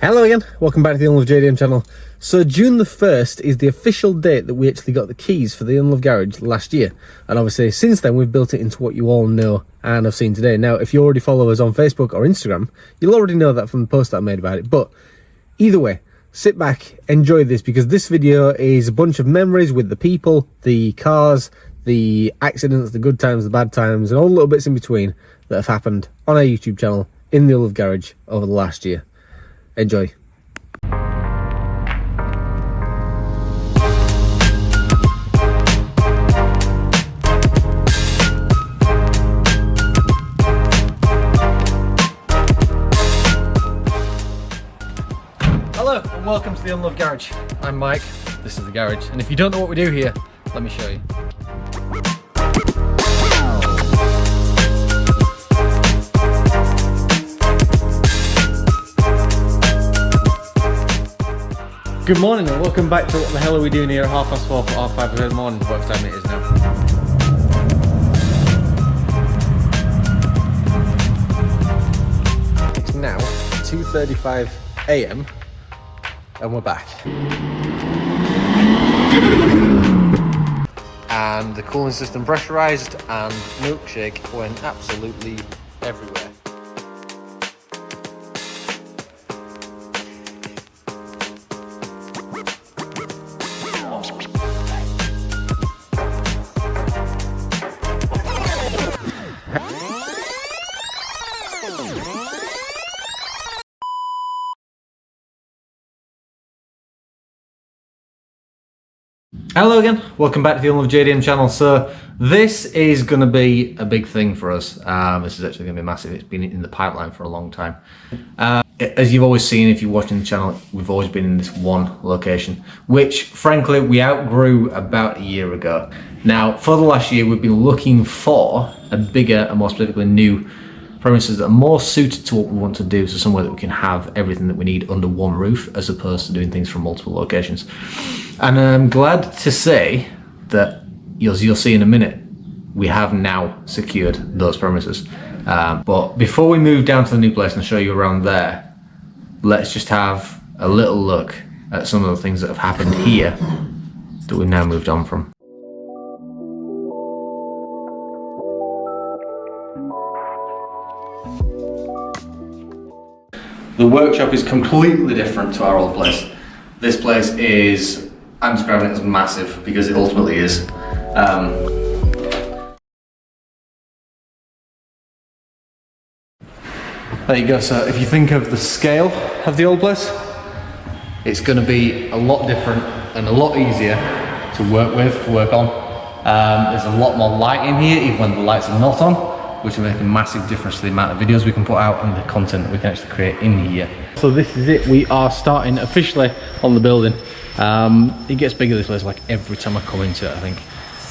Hello again, welcome back to the Unloved JDM channel. So June the 1st is the official date that we actually got the keys for the Unloved Garage last year. And obviously since then we've built it into what you all know and have seen today. Now if you already follow us on Facebook or Instagram, you'll already know that from the post that I made about it. But either way, sit back, enjoy this, because this video is a bunch of memories with the people, the cars, the accidents, the good times, the bad times, and all the little bits in between that have happened on our YouTube channel in the Unloved Garage over the last year. Enjoy. Hello and welcome to the Unloved Garage. I'm Mike, this is the garage, and if you don't know what we do here, let me show you. Good morning and welcome back to What the Hell Are We Doing Here at 4:30 for half 5 in the morning, what time it is now. It's now 2:35 AM and we're back. And the cooling system pressurised and milkshake went absolutely everywhere. Hello again, welcome back to the Unloved JDM channel. So this is going to be a big thing for us. This is actually going to be massive. It's been in the pipeline for a long time. As you've always seen, if you're watching the channel, we've always been in this one location, which frankly we outgrew about a year ago. Now for the last year we've been looking for a bigger and more specifically new premises that are more suited to what we want to do, so somewhere that we can have everything that we need under one roof as opposed to doing things from multiple locations. And I'm glad to say that, as you'll see in a minute, we have now secured those premises. But before we move down to the new place and show you around there, let's just have a little look at some of the things that have happened here that we've now moved on from. The workshop is completely different to our old place. This place is, I'm describing it as massive because it ultimately is. There you go. So if you think of the scale of the old place, it's going to be a lot different and a lot easier to work with, work on. There's a lot more light in here, even when the lights are not on, which will make a massive difference to the amount of videos we can put out and the content that we can actually create in here. So this is it, we are starting officially on the building. It gets bigger, this place, like every time I come into it, I think.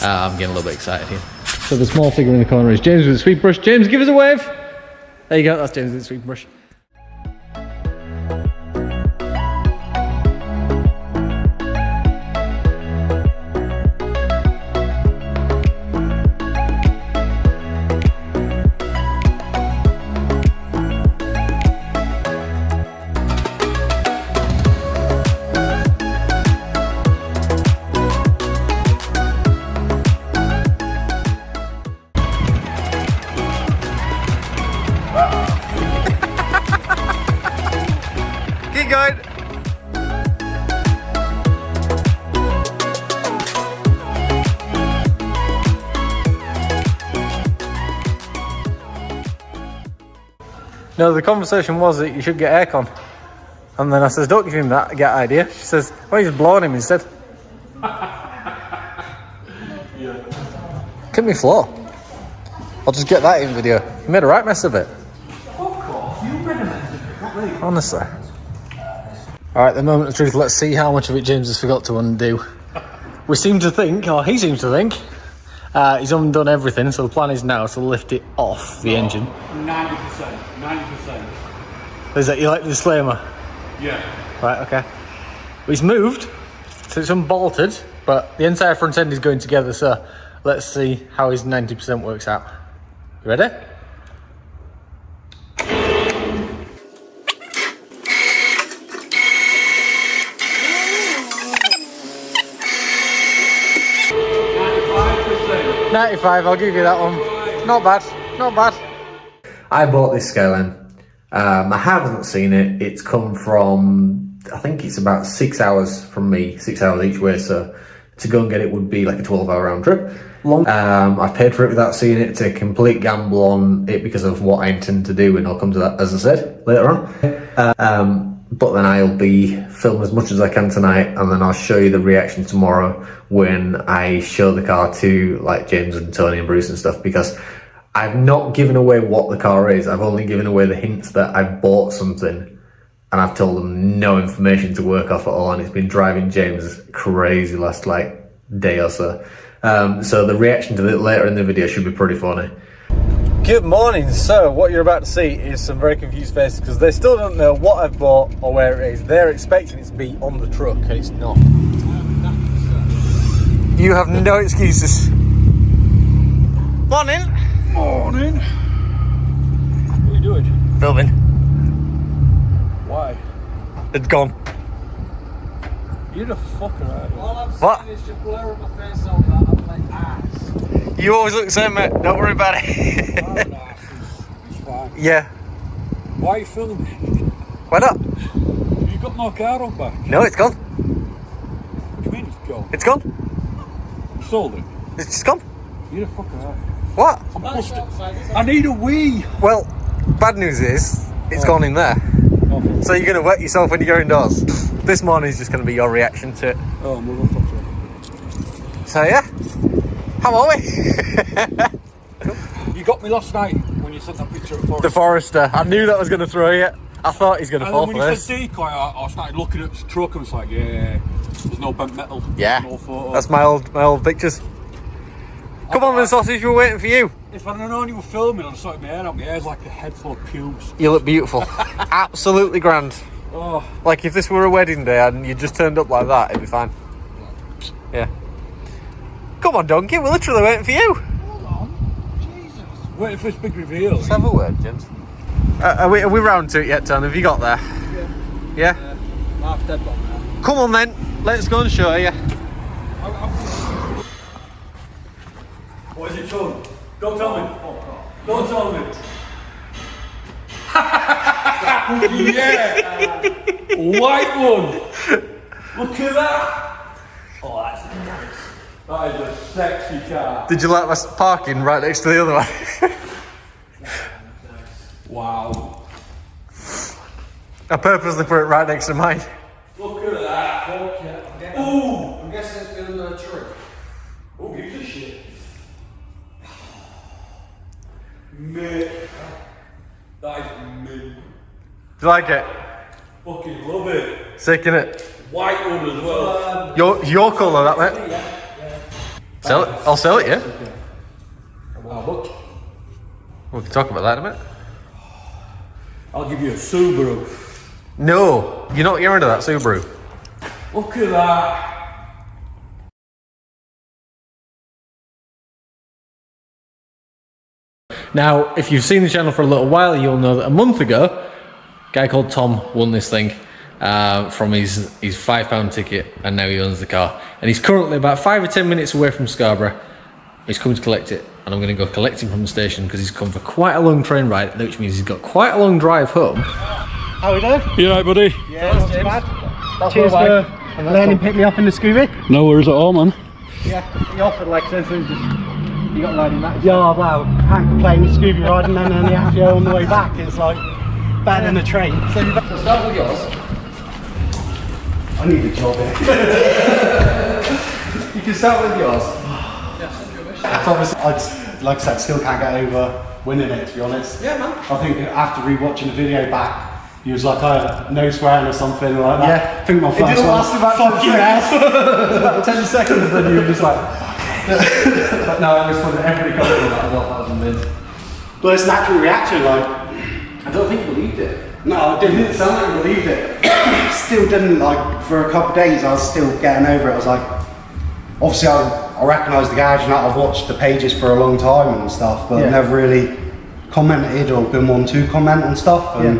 I'm getting a little bit excited here. So the small figure in the corner is James with the sweep brush. James, give us a wave! There you go, that's James with the sweep brush. Keep going. No, the conversation was that you should get aircon. And then I says, don't give him that idea. She says, well, he's blowing him instead. Yeah. Look at me floor. I'll just get that in video. You made a right mess of it. Honestly. Alright, the moment of truth, let's see how much of it James has forgot to undo. We seem to think, or he seems to think, he's undone everything, so the plan is now to lift it off the engine. 90%. Is that you like the disclaimer? Yeah. Right, okay. Well, he's moved, so it's unbolted, but the entire front end is going together, so let's see how his 90% works out. You ready? $295, I'll give you that one. Not bad, not bad. I bought this Skyline. I haven't seen it. It's come from, I think it's about 6 hours from me, 6 hours each way, so to go and get it would be like a 12-hour round trip. I've paid for it without seeing it. It's a complete gamble on it because of what I intend to do, and I'll come to that, as I said, later on. But then I'll be filming as much as I can tonight, and then I'll show you the reaction tomorrow when I show the car to like James and Tony and Bruce and stuff, because I've not given away what the car is. I've only given away the hints that I bought something, and I've told them no information to work off at all, and it's been driving James crazy last like day or so. So the reaction to it later in the video should be pretty funny. Good morning. So what you're about to see is some very confused faces because they still don't know what I've bought or where it is. They're expecting it to be on the truck and it's not. You have no excuses. Morning. Morning. What are you doing? Filming. Why? It's gone. You're the fucker, aren't you? All I'm What? saying is your blur on my face all that. I'm like ass. You always look the same, mate. Don't worry about it. I'm an ass. It's fine. Yeah. Why are you filming? Why not? You got no car on back. No, it's gone. What do you mean it's gone? It's gone. You sold it. It's just gone. You're the fucker, aren't you? What? I'm busted. I need a wee. Well, bad news is it's gone in there. Oh, So you're going to wet yourself when you go indoors. This morning is just going to be your reaction to it. oh motherfucker. So yeah, how are we? You got me last night when you sent that picture of Forrest. The Forester. I knew that was going to throw you. I thought he's going to And fall then for when you this. said decoy, I started looking at the truck and was like, yeah, there's no bent metal. Yeah, no photo. that's my old pictures. Come on then, sausage, we're waiting for you. If I'd known you were filming, I'd have sorted my hair out. My hair's like a head full of pubes. You look beautiful. Absolutely grand. Oh, Like if this were a wedding day and you just turned up like that, it'd be fine. Yeah. Come on, donkey, we're literally waiting for you. hold on. Jesus. Waiting for this big reveal. Let's have a word, gents. Are we round to it yet, Ton? Have you got there? Yeah. Yeah? Half dead on there. Come on then, let's go and show you. What is it, Sean? Don't tell me. Don't tell me. Yeah! White one! Look at that! Oh, that's nice. That is a sexy car. Did you like my parking right next to the other one? Wow. I purposely put it right next to mine. Look at that. Ooh! I'm guessing it's been under a tree. Who gives a shit? Mate. That is mint. Do you like it? Fucking love it. Sick, innit? White one as well. Your colour, that mate. Sell it. I'll sell it, yeah. How much? We can talk about that in a minute. I'll give you a Subaru. No, you're not getting rid of that Subaru. Look at that. Now, if you've seen the channel for a little while, you'll know that a month ago, a guy called Tom won this thing from his £5 ticket, and now he owns the car. And he's currently about 5 or 10 minutes away from Scarborough. He's coming to collect it, and I'm going to go collect him from the station because he's come for quite a long train ride, which means he's got quite a long drive home. How we doing? You alright, buddy? Yeah, not too bad. Cheers for letting him pick me up in the Scooby. No worries at all, man. Yeah, he offered like so just you got loading that. Yeah, well, can't complain with Scooby riding and then you have to go on the way back. It's like better than a train. So Start with yours. I need a job here. You can start with yours. Obviously, I just, like I said, still can't get over winning it, to be honest. Yeah, man. I think after rewatching the video back, he was like, oh, no swearing or something like that. Yeah. I think my It first didn't one, last about fuck 10 your ass. About 10 seconds, then you were just like. But no, I was funny. Everybody comes with that. I thought that was amazing. But it's natural reaction, like, I don't think you believed it. no, I didn't. It sounded like you believed it. Still didn't, like, for a couple of days I was still getting over it. I was like, obviously I recognise the garage and that, I've watched the pages for a long time and stuff, but Yeah. never really commented or been one to comment on stuff, and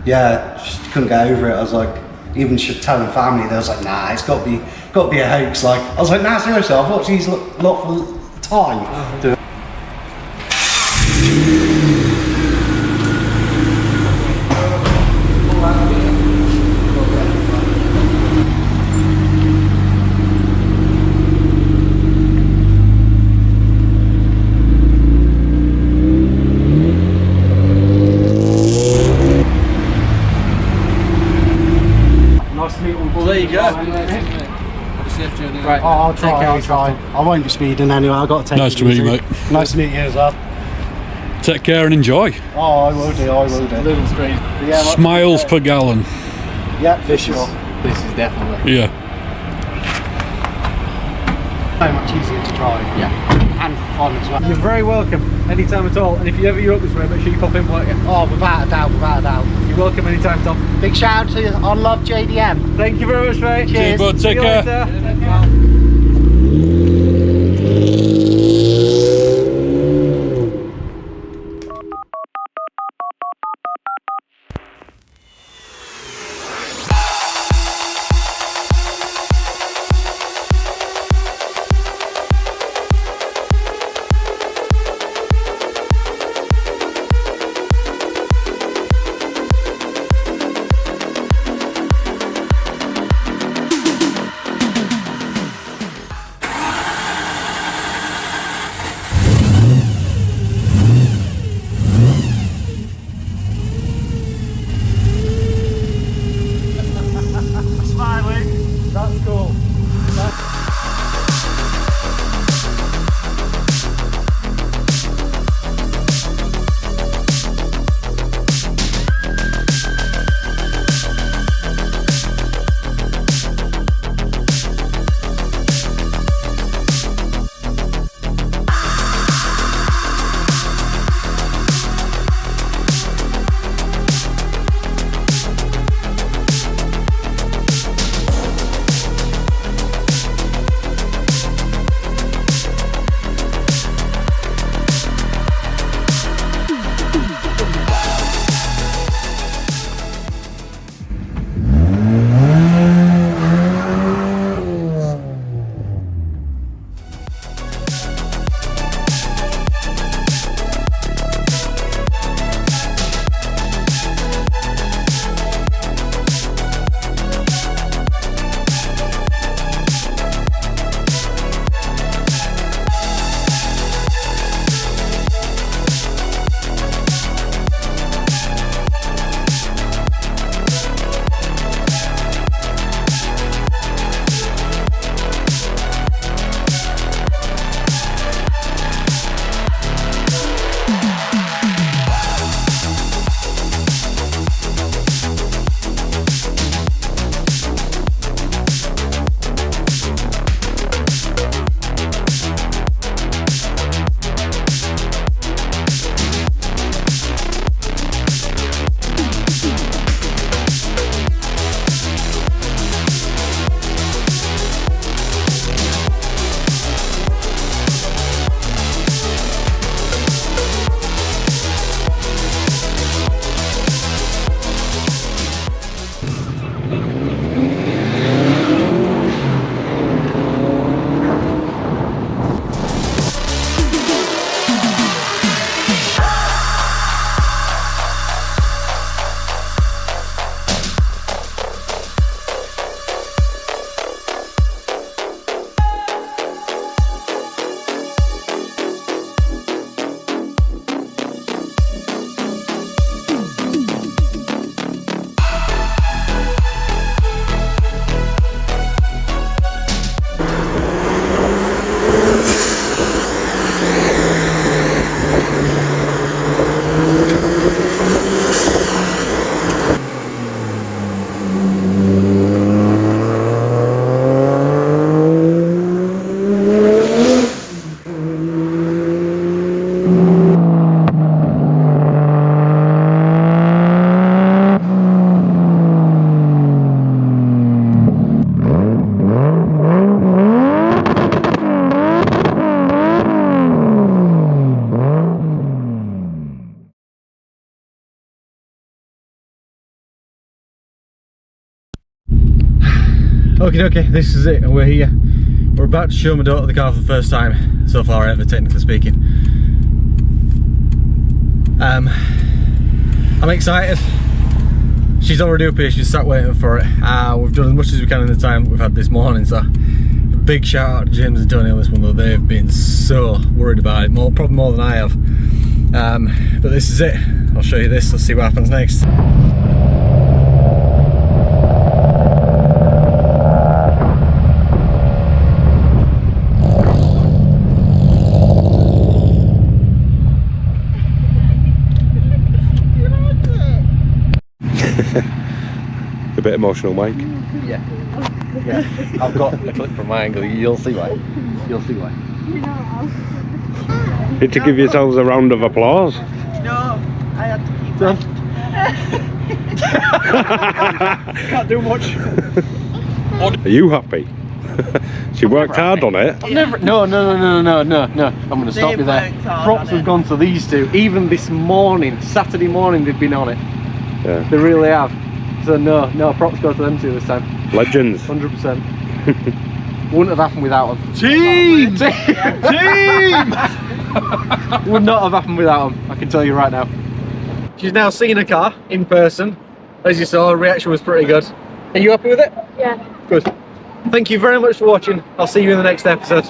yeah, just couldn't get over it. I was like, even telling family, they was like, nah, it's got to be a hoax. Like, I was like, nah, seriously, I've watched these lot for time. To nice to meet all. Well, there you go. Right. Oh, I'll Take try, care I'll of try. I won't be speeding anyway, I've got to take Nice it to meet you, easy. mate. Nice to meet you as well. Take care and enjoy. Oh, I will do, I will do. Little street. But yeah, like- Smiles per gallon. Yeah, for sure. This is definitely. Yeah. So much easier to drive. Yeah. And fun as well. You're very welcome, anytime at all. And if you ever you're up this way, make sure you pop in, won't you? Oh, without a doubt, without a doubt. You're welcome anytime, Tom. Big shout out to Unloved JDM. Thank you very much, mate. Cheers, bud. See Take you care. later. Smiling. That's cool. Okay, this is it. We're here. We're about to show my daughter the car for the first time so far ever, technically speaking. I'm excited. She's already up here, she's sat waiting for it. We've done as much as we can in the time we've had this morning, so big shout out to James and Tony on this one though. They've been so worried about it, probably more than I have. But this is it. I'll show you this, let's see what happens next. A bit emotional, Mike. Yeah. I've got a clip from my angle, you'll see why. You'll see why. Need to give yourselves a round of applause. No, I had to keep Can't do much. Are you happy? She worked hard on it. No. I'm going to stop you there. Props have gone to these two. Even this morning, Saturday morning, they've been on it. Yeah. They really have. So no, props go to them two this time. Legends. 100%. Wouldn't have happened without them. Team! Would not have happened without them, I can tell you right now. She's now seen a car in person. As you saw, her reaction was pretty good. Are you happy with it? Yeah. Good. Thank you very much for watching. I'll see you in the next episode.